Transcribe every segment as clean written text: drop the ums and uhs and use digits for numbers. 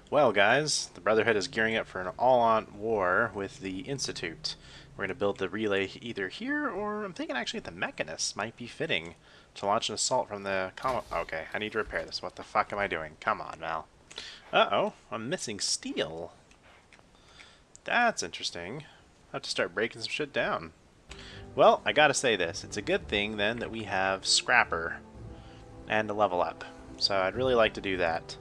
Well, guys, the Brotherhood is gearing up for an all-out war with the Institute. We're going to build the relay either here, or I'm thinking actually the Mechanist might be fitting to launch an assault from the Okay, I need to repair this. What the fuck am I doing? Come on, Mal. Uh-oh, I'm missing steel. That's interesting. I have to start breaking some shit down. Well, I gotta say this. It's a good thing, then, that we have Scrapper and a level up. So I'd really like to do that.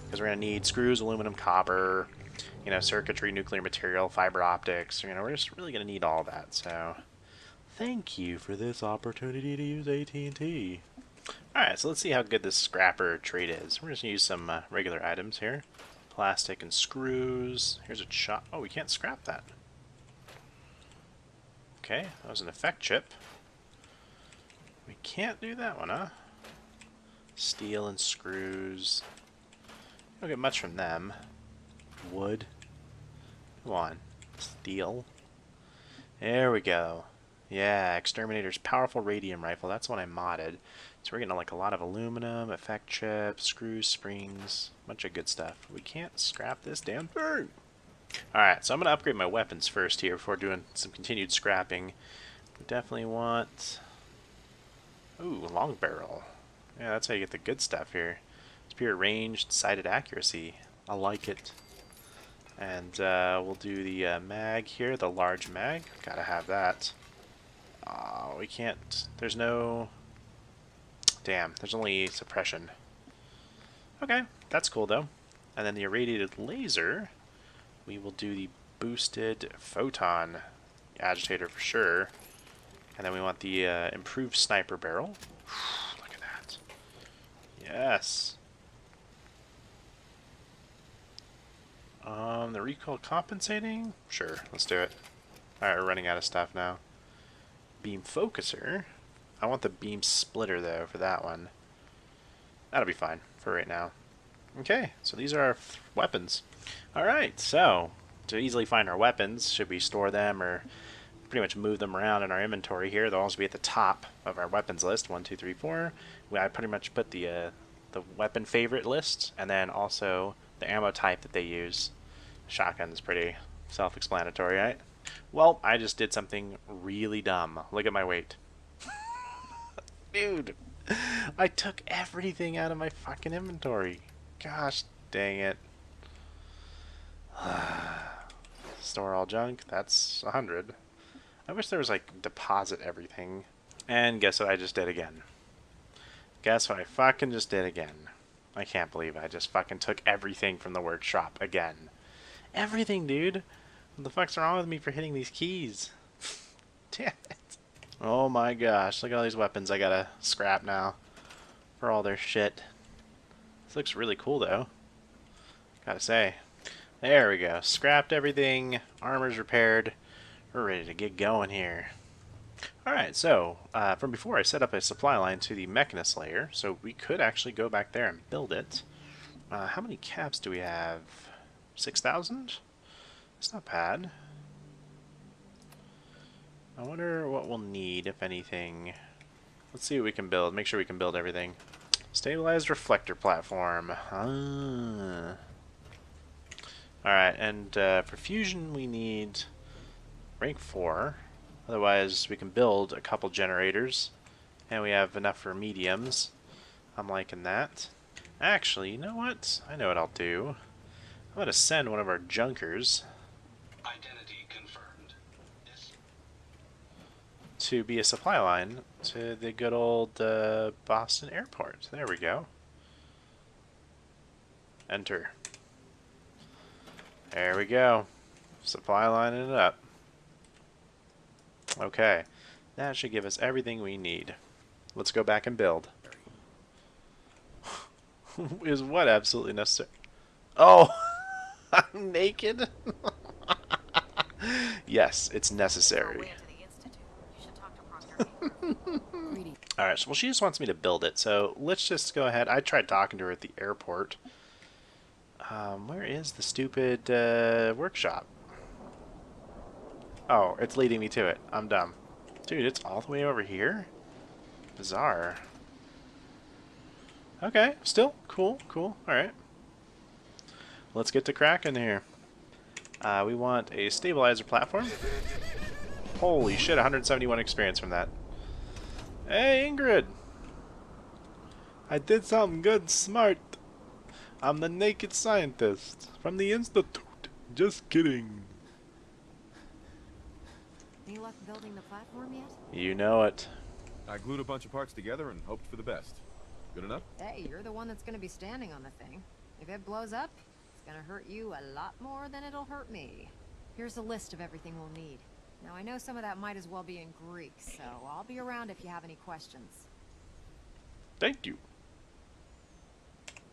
Because we're going to need screws, aluminum, copper, circuitry, nuclear material, fiber optics. We're just really going to need all that. So, thank you for this opportunity to use AT&T. Alright, so let's see how good this scrapper trade is. We're just going to use some regular items here. Plastic and screws. Here's a chop. Oh, we can't scrap that. Okay, that was an effect chip. We can't do that one, huh? Steel and screws. Don't get much from them. Wood. Come on. Steel. There we go. Yeah, Exterminator's powerful radium rifle. That's what I modded. So we're getting like a lot of aluminum, effect chips, screws, springs, bunch of good stuff. We can't scrap this damn thing. Alright, so I'm going to upgrade my weapons first here before doing some continued scrapping. We definitely want... Ooh, long barrel. Yeah, that's how you get the good stuff here. Superior range, sighted accuracy. I like it. And we'll do the mag here, the large mag. Gotta have that. Oh, we can't. There's no... Damn, there's only suppression. Okay, that's cool though. And then the irradiated laser, we will do the boosted photon agitator for sure. And then we want the improved sniper barrel. Look at that. Yes. The recoil compensating? Sure, let's do it. Alright, we're running out of stuff now. Beam focuser. I want the beam splitter though for that one. That'll be fine for right now. Okay, so these are our weapons. Alright, so to easily find our weapons, should we store them or pretty much move them around in our inventory here? They'll also be at the top of our weapons list. 1, 2, 3, 4. I pretty much put the weapon favorite list and then also the ammo type that they use. Shotgun is pretty self-explanatory, right? Well, I just did something really dumb. Look at my weight. Dude, I took everything out of my fucking inventory. Gosh dang it. Store all junk, that's 100. I wish there was like deposit everything. And guess what I just did again? Guess what I fucking just did again? I can't believe I just fucking took everything from the workshop again. Everything, dude. What the fuck's wrong with me for hitting these keys? Damn it. Oh my gosh, look at all these weapons I gotta scrap now for all their shit. This looks really cool though. Gotta say. There we go. Scrapped everything. Armor's repaired. We're ready to get going here. Alright, so from before I set up a supply line to the Mechanist layer, so we could actually go back there and build it. How many caps do we have? 6,000? It's not bad. I wonder what we'll need, if anything. Let's see what we can build. Make sure we can build everything. Stabilized reflector platform. Ah. Alright, and for fusion we need rank 4. Otherwise we can build a couple generators. And we have enough for mediums. I'm liking that. Actually, you know what? I know what I'll do. I'm going to send one of our junkers Identity confirmed. Yes. to be a supply line to the good old Boston airport. There we go. Enter. There we go. Supply lining it up. Okay. That should give us everything we need. Let's go back and build. Is what absolutely necessary? Oh! I'm naked? Yes, it's necessary. Alright, so well, she just wants me to build it, so let's just go ahead. I tried talking to her at the airport. Where is the stupid workshop? Oh, it's leading me to it. I'm dumb. Dude, it's all the way over here? Bizarre. Okay, still cool, cool. Alright. let's get to cracking here. We want a stabilizer platform. Holy shit, 171 experience from that. Hey, Ingrid! I did something good and smart. I'm the naked scientist from the Institute. Just kidding. Any luck building the platform yet? You know it. I glued a bunch of parts together and hoped for the best. Good enough? Hey, you're the one that's gonna be standing on the thing. If it blows up, it's gonna hurt you a lot more than it'll hurt me. Here's a list of everything we'll need. Now, I know some of that might as well be in Greek, so I'll be around if you have any questions. Thank you.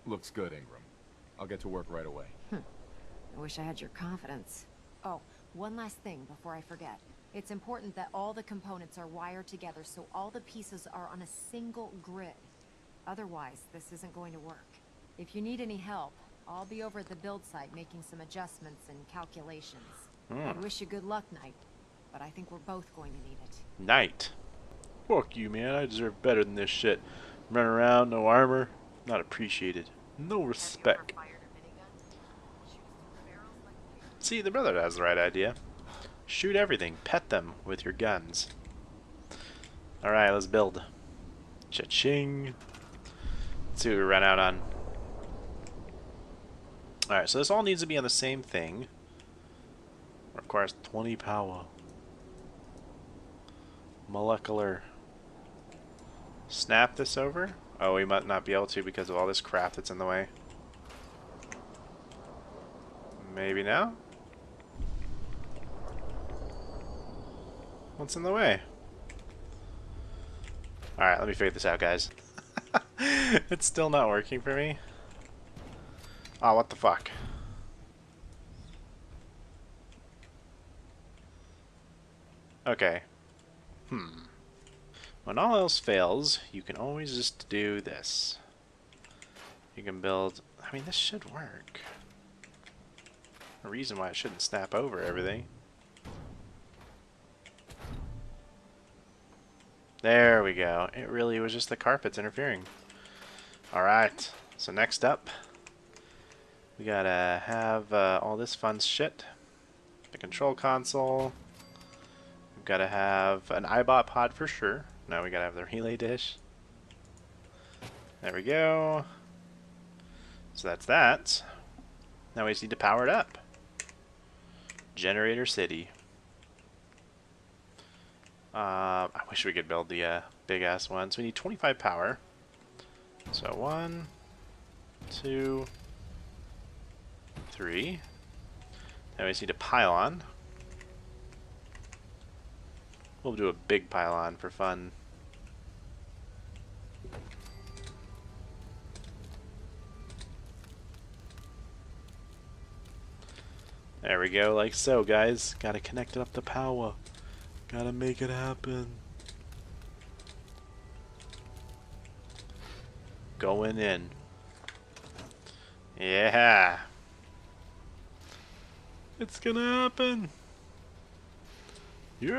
Looks good, Ingram. I'll get to work right away. I wish I had your confidence. Oh, one last thing before I forget. It's important that all the components are wired together so all the pieces are on a single grid. Otherwise, this isn't going to work. If you need any help, I'll be over at the build site making some adjustments and calculations. I wish you good luck, Knight, but I think we're both going to need it. Knight. Fuck you, man. I deserve better than this shit. Running around, no armor. Not appreciated. No respect. See, the brother has the right idea. Shoot everything. Pet them with your guns. Alright, let's build. Cha-ching. Let's see what we run out on. Alright, so this all needs to be on the same thing. Requires 20 power. Molecular. Snap this over? Oh, we might not be able to because of all this crap that's in the way. Maybe now? What's in the way? Alright, let me figure this out, guys. It's still not working for me. Oh, what the fuck? Okay. When all else fails, you can always just do this. You can build... I mean, this should work. A reason why it shouldn't snap over everything. There we go. It really was just the carpets interfering. Alright, so next up, we gotta have all this fun shit. The control console. We've gotta have an iBot pod for sure. Now we gotta have the relay dish. There we go. So that's that. Now we just need to power it up. Generator City. I wish we could build the big ass one. So we need 25 power. So 1, 2, 3. Now we just need a pylon. We'll do a big pylon for fun. There we go, like so, guys. Gotta connect it up to power. Gotta make it happen. Going in. Yeah. It's gonna happen. Yeah.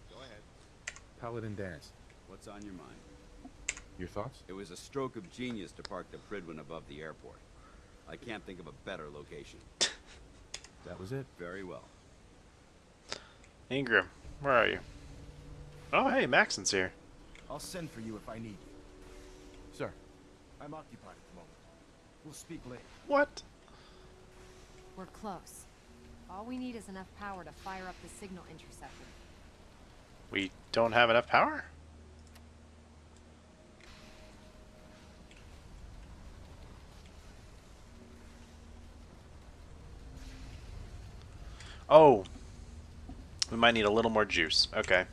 Go ahead. Paladin dance. What's on your mind? Your thoughts? It was a stroke of genius to park the Pridwin above the airport. I can't think of a better location. That was it? Very well. Ingram, where are you? Oh, hey, Maxon's here. I'll send for you if I need you. Sir. I'm occupied at the moment. We'll speak later. What? We're close. All we need is enough power to fire up the signal interceptor. We don't have enough power? Oh. We might need a little more juice. Okay.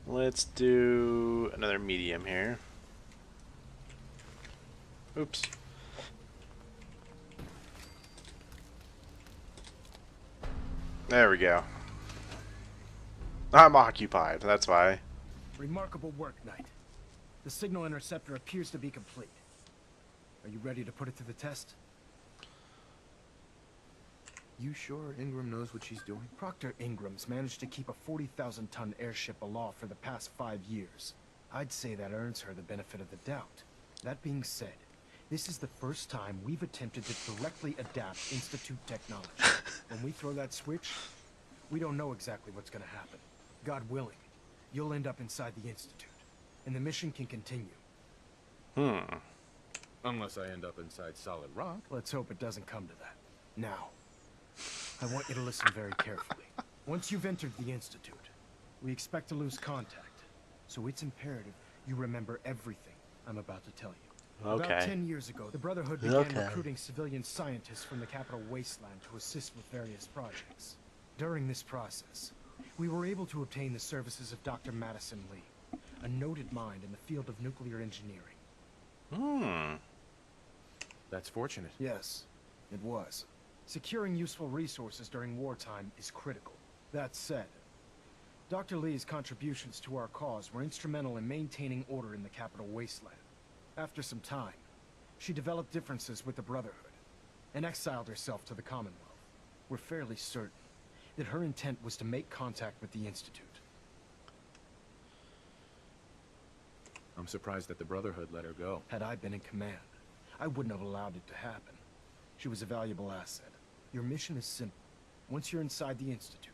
Let's do another medium here. Oops. There we go. I'm occupied, that's why. Remarkable work, Knight. The signal interceptor appears to be complete. Are you ready to put it to the test? You sure Ingram knows what she's doing? Proctor Ingram's managed to keep a 40,000-ton airship aloft for the past 5 years. I'd say that earns her the benefit of the doubt. That being said, this is the first time we've attempted to directly adapt Institute technology. When we throw that switch, we don't know exactly what's gonna happen. God willing, you'll end up inside the Institute, and the mission can continue. Unless I end up inside solid rock. Let's hope it doesn't come to that. Now, I want you to listen very carefully. Once you've entered the Institute, we expect to lose contact. So it's imperative you remember everything I'm about to tell you. Okay. About 10 years ago, the Brotherhood began recruiting civilian scientists from the capital wasteland to assist with various projects. During this process, we were able to obtain the services of Dr. Madison Lee, a noted mind in the field of nuclear engineering. That's fortunate. Yes, it was. Securing useful resources during wartime is critical. That said, Dr. Lee's contributions to our cause were instrumental in maintaining order in the capital wasteland. After some time, she developed differences with the Brotherhood and exiled herself to the Commonwealth. We're fairly certain that her intent was to make contact with the Institute. I'm surprised that the Brotherhood let her go. Had I been in command, I wouldn't have allowed it to happen. She was a valuable asset. Your mission is simple. Once you're inside the Institute,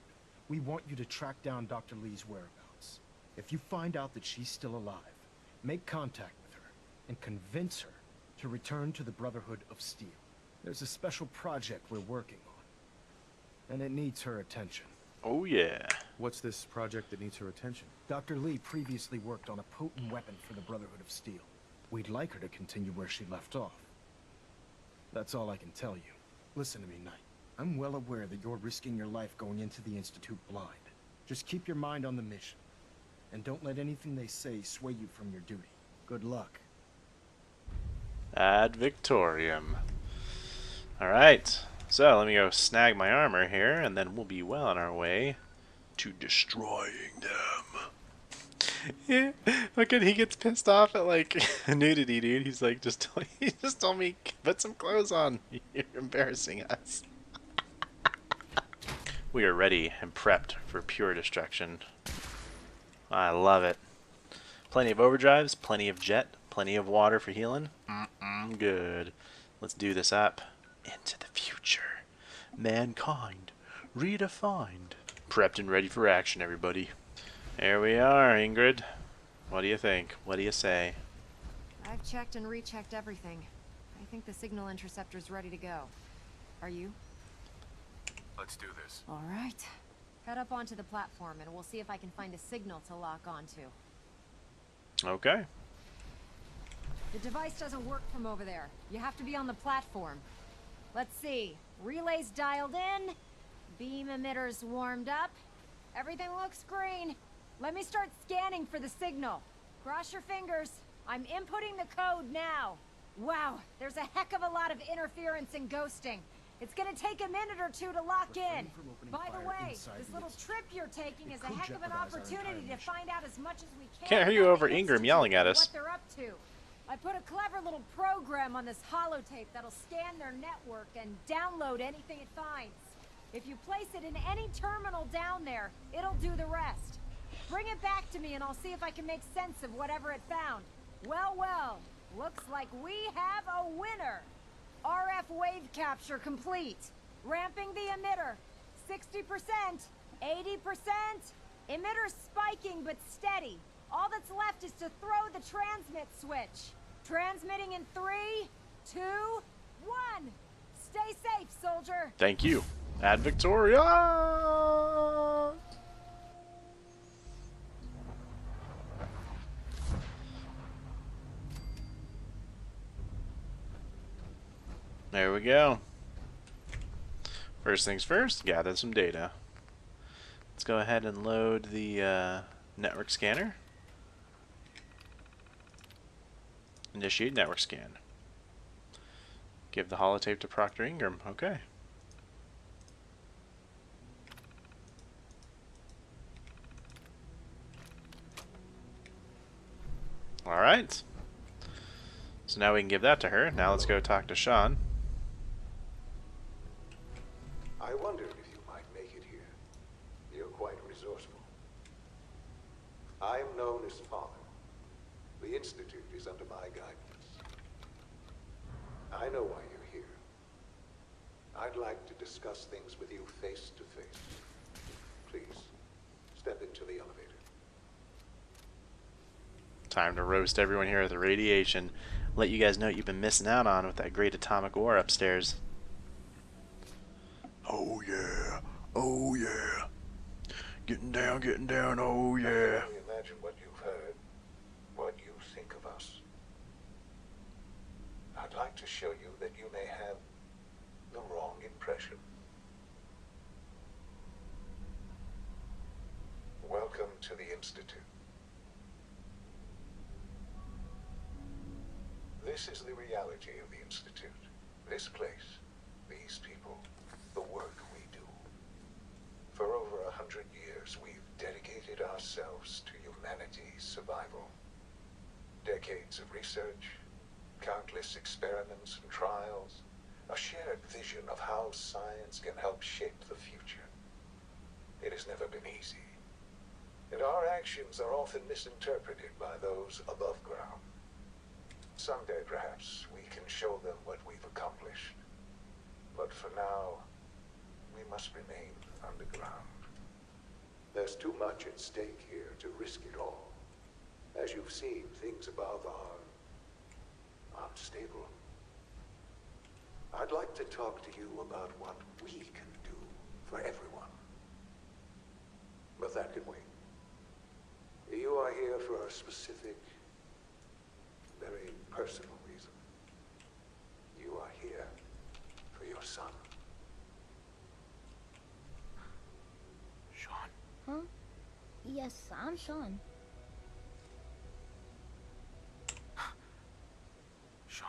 we want you to track down Dr. Lee's whereabouts. If you find out that she's still alive, make contact with her and convince her to return to the Brotherhood of Steel. There's a special project we're working on, and it needs her attention. Oh yeah. What's this project that needs her attention? Dr. Lee previously worked on a potent weapon for the Brotherhood of Steel. We'd like her to continue where she left off. That's all I can tell you. Listen to me, Knight. I'm well aware that you're risking your life going into the Institute blind. Just keep your mind on the mission. And don't let anything they say sway you from your duty. Good luck. Ad Victoriam. Alright. So, let me go snag my armor here, and then we'll be well on our way to destroying them. Yeah, look at he gets pissed off at like nudity, dude. He's like, he just told me put some clothes on. You're embarrassing us. We are ready and prepped for pure destruction. I love it. Plenty of overdrives, plenty of jet, plenty of water for healing. Good. Let's do this up. Into the future. Mankind redefined. Prepped and ready for action, everybody. There we are, Ingrid. What do you think? What do you say? I've checked and rechecked everything. I think the signal interceptor's ready to go. Are you? Let's do this. All right. Head up onto the platform and we'll see if I can find a signal to lock onto. Okay. The device doesn't work from over there. You have to be on the platform. Let's see. Relays dialed in. Beam emitters warmed up. Everything looks green. Let me start scanning for the signal. Cross your fingers. I'm inputting the code now. Wow, there's a heck of a lot of interference and ghosting. It's gonna take a minute or two to lock in. By the way, this little trip you're taking is a heck of an opportunity to find out as much as we can. Can't hear you over Ingram yelling at us. What they're up to. I put a clever little program on this holotape that'll scan their network and download anything it finds. If you place it in any terminal down there, it'll do the rest. Bring it back to me and I'll see if I can make sense of whatever it found. Well, well, looks like we have a winner. RF wave capture complete. Ramping the emitter. 60%, 80%. Emitter spiking but steady. All that's left is to throw the transmit switch. Transmitting in 3, 2, 1. Stay safe, soldier. Thank you. Ad Victoria! There we go. First things first, gather some data. Let's go ahead and load the network scanner. Initiate network scan. Give the holotape to Proctor Ingram. Okay. Alright. So now we can give that to her. Now let's go talk to Sean. I wondered if you might make it here. You're quite resourceful. I am known as Father, is under my guidance. I know why you're here. I'd like to discuss things with you face to face. Please, step into the elevator. Time to roast everyone here at the radiation. Let you guys know what you've been missing out on with that great atomic war upstairs. Oh yeah, oh yeah. Getting down, oh yeah. Can you imagine what you've heard? What you think of us? I'd like to show you that you may have the wrong impression. Welcome to the Institute. This is the reality of the Institute. This place, these people, the work we do. For over 100 years, we've dedicated ourselves to humanity's survival. Decades of research, countless experiments and trials, a shared vision of how science can help shape the future. It has never been easy, and our actions are often misinterpreted by those above ground. Someday, perhaps, we can show them what we've accomplished. But for now, we must remain underground. There's too much at stake here to risk it all. As you've seen, things above are unstable. I'd like to talk to you about what we can do for everyone. But that can wait. You are here for a specific, very personal reason. You are here for your son. Sean. Huh? Yes, I'm Sean. Sean.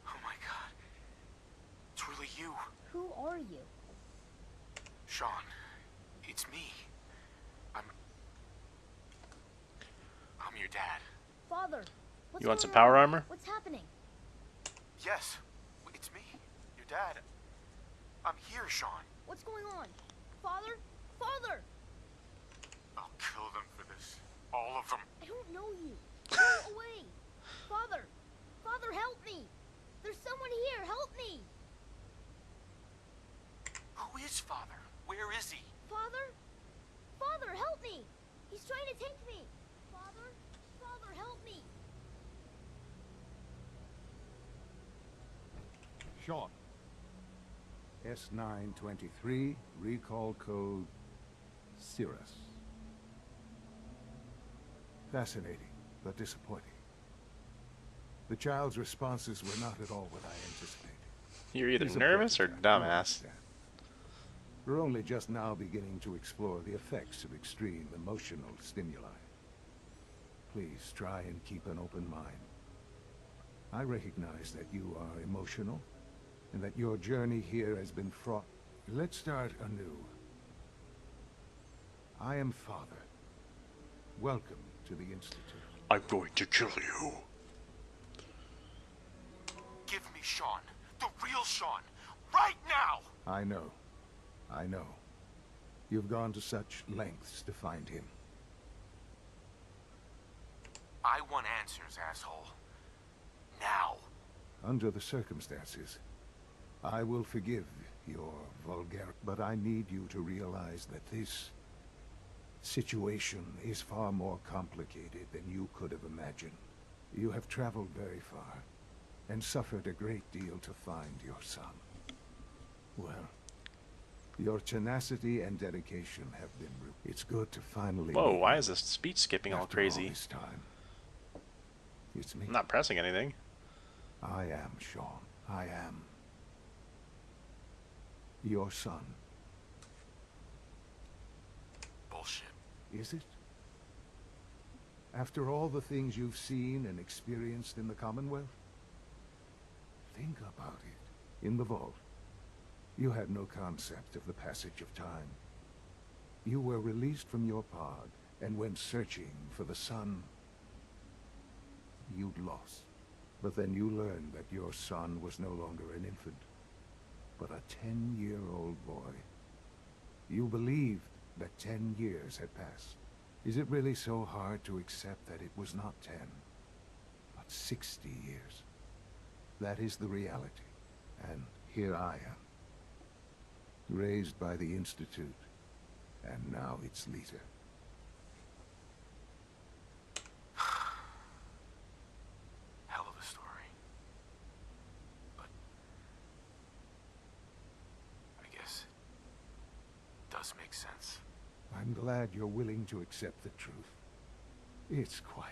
Oh my god. It's really you. Who are you? Sean. It's me. I'm your dad. Father, what's You want some going power on? armor? What's happening? Yes. It's me. Your dad. I'm here, Sean. What's going on? Father? Father! I'll kill them for this. All of them. I don't know you. Go away. Father! Father, help me! There's someone here. Help me! Who is Father? Where is he? Father? Father, help me! He's trying to take me! Father? Father, help me! Sean. S923, recall code Cirrus. Fascinating, but disappointing. The child's responses were not at all what I anticipated. You're either He's a nervous or prototype, you dumbass. understand. We're only just now beginning to explore the effects of extreme emotional stimuli. Please try and keep an open mind. I recognize that you are emotional, and that your journey here has been fraught. Let's start anew. I am Father. Welcome to the Institute. I'm going to kill you. Give me Sean. The real Sean. Right now! I know. I know. You've gone to such lengths to find him. I want answers, asshole. Now. Under the circumstances, I will forgive your vulgarity, but I need you to realize that this situation is far more complicated than you could have imagined. You have traveled very far, and suffered a great deal to find your son. Well, your tenacity and dedication have been... It's good to finally... Whoa, why is this speech skipping all After crazy? this time. It's me. I'm not pressing anything. I am, Sean. I am. Your son. Bullshit. Is it? After all the things you've seen and experienced in the Commonwealth? Think about it. In the vault, you had no concept of the passage of time. You were released from your pod and went searching for the son you'd lost. But then you learned that your son was no longer an infant, but a 10-year-old boy. You believed that 10 years had passed. Is it really so hard to accept that it was not 10, but 60 years. That is the reality. And here I am. Raised by the Institute, and now its leader. Hell of a story. But I guess it does make sense. I'm glad you're willing to accept the truth. It's quite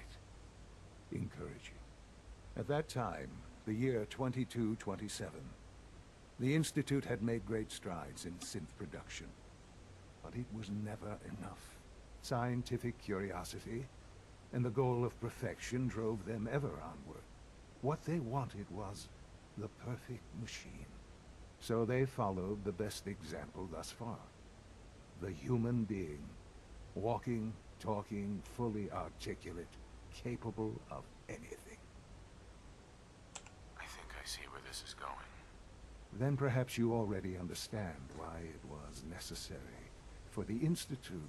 encouraging. At that time, the year 2227, the Institute had made great strides in synth production. But it was never enough. Scientific curiosity and the goal of perfection drove them ever onward. What they wanted was the perfect machine. So they followed the best example thus far. The human being. Walking, talking, fully articulate, capable of anything. I think I see where this is going. Then perhaps you already understand why it was necessary for the Institute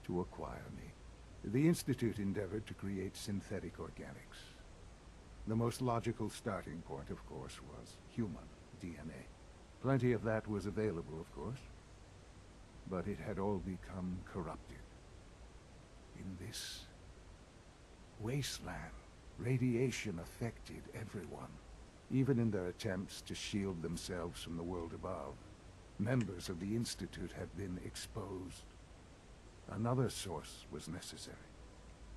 to acquire me. The Institute endeavored to create synthetic organics. The most logical starting point, of course, was human DNA. Plenty of that was available, of course. But it had all become corrupted. In this wasteland, radiation affected everyone. Even in their attempts to shield themselves from the world above, members of the Institute had been exposed. Another source was necessary.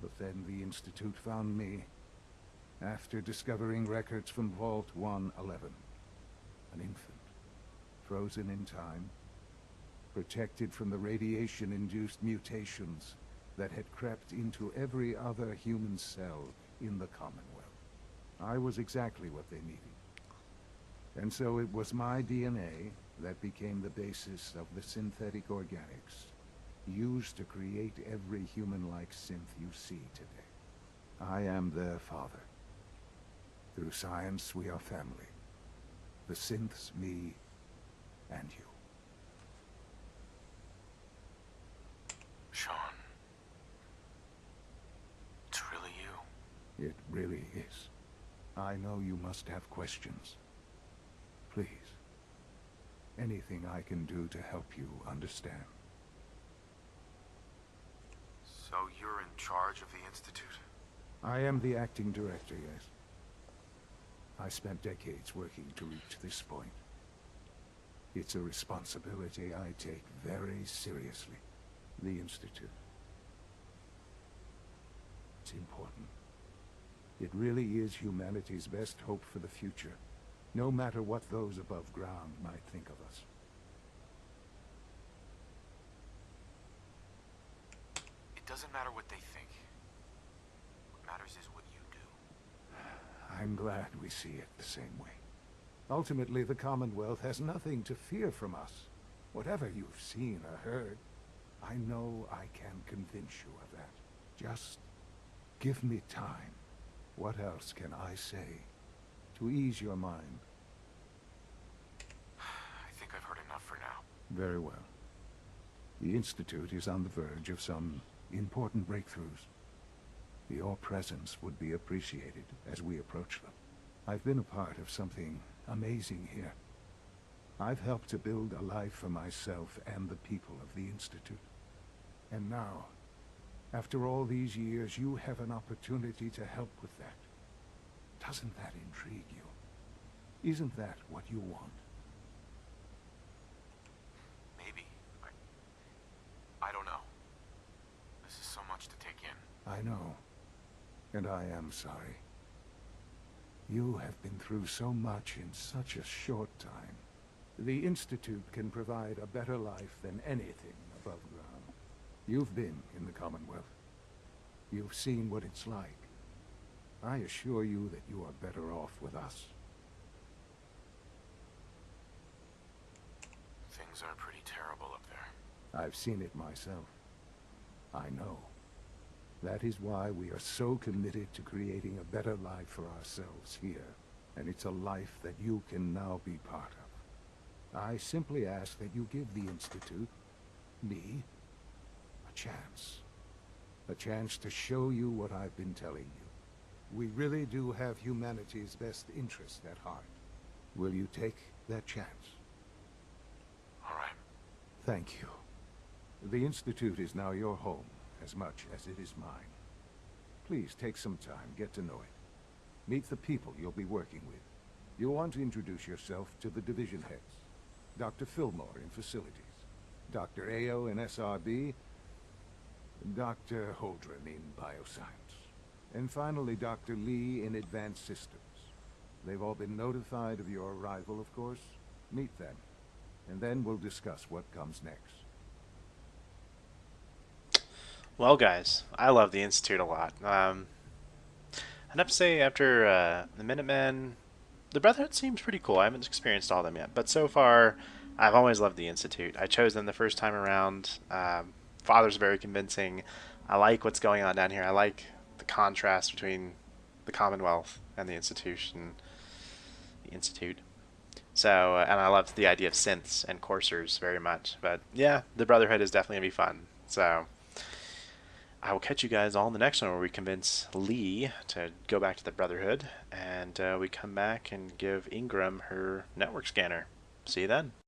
But then the Institute found me after discovering records from Vault 111. An infant, frozen in time, protected from the radiation-induced mutations that had crept into every other human cell in the Commonwealth. I was exactly what they needed. And so it was my DNA that became the basis of the synthetic organics used to create every human-like synth you see today. I am their father. Through science, we are family. The synths, me, and you. Sean. It's really you. It really is. I know you must have questions. Please. Anything I can do to help you understand. So you're in charge of the Institute? I am the acting director, yes. I spent decades working to reach this point. It's a responsibility I take very seriously. The Institute. It's important. It really is humanity's best hope for the future, no matter what those above ground might think of us. It doesn't matter what they think. What matters is what you do. I'm glad we see it the same way. Ultimately, the Commonwealth has nothing to fear from us. Whatever you've seen or heard, I know I can convince you of that. Just give me time. What else can I say to ease your mind? I think I've heard enough for now. Very well. The Institute is on the verge of some important breakthroughs. Your presence would be appreciated as we approach them. I've been a part of something amazing here. I've helped to build a life for myself and the people of the Institute. And now, after all these years, you have an opportunity to help with that. Doesn't that intrigue you? Isn't that what you want? Maybe. I don't know. This is so much to take in. I know. And I am sorry. You have been through so much in such a short time. The Institute can provide a better life than anything above ground. You've been in the Commonwealth. You've seen what it's like. I assure you that you are better off with us. Things are pretty terrible up there. I've seen it myself. I know. That is why we are so committed to creating a better life for ourselves here. And it's a life that you can now be part of. I simply ask that you give the Institute, me, a chance. A chance to show you what I've been telling you. We really do have humanity's best interest at heart. Will you take that chance? All right. Thank you. The Institute is now your home, as much as it is mine. Please take some time, get to know it. Meet the people you'll be working with. You'll want to introduce yourself to the division heads. Dr. Fillmore in Facilities, Dr. Ayo in SRB, Dr. Holdren in Bioscience, and finally Dr. Lee in Advanced Systems. They've all been notified of your arrival, of course. Meet them, and then we'll discuss what comes next. Well, guys, I love the Institute a lot. I'd have to say, after the Minutemen, the Brotherhood seems pretty cool. I haven't experienced all of them yet, but so far, I've always loved the Institute. I chose them the first time around. Father's very convincing. I like what's going on down here. I like the contrast between the Commonwealth and the Institution. The Institute. So, and I love the idea of synths and coursers very much. But yeah, the Brotherhood is definitely going to be fun. So, I will catch you guys all in the next one where we convince Lee to go back to the Brotherhood, and we come back and give Ingram her network scanner. See you then.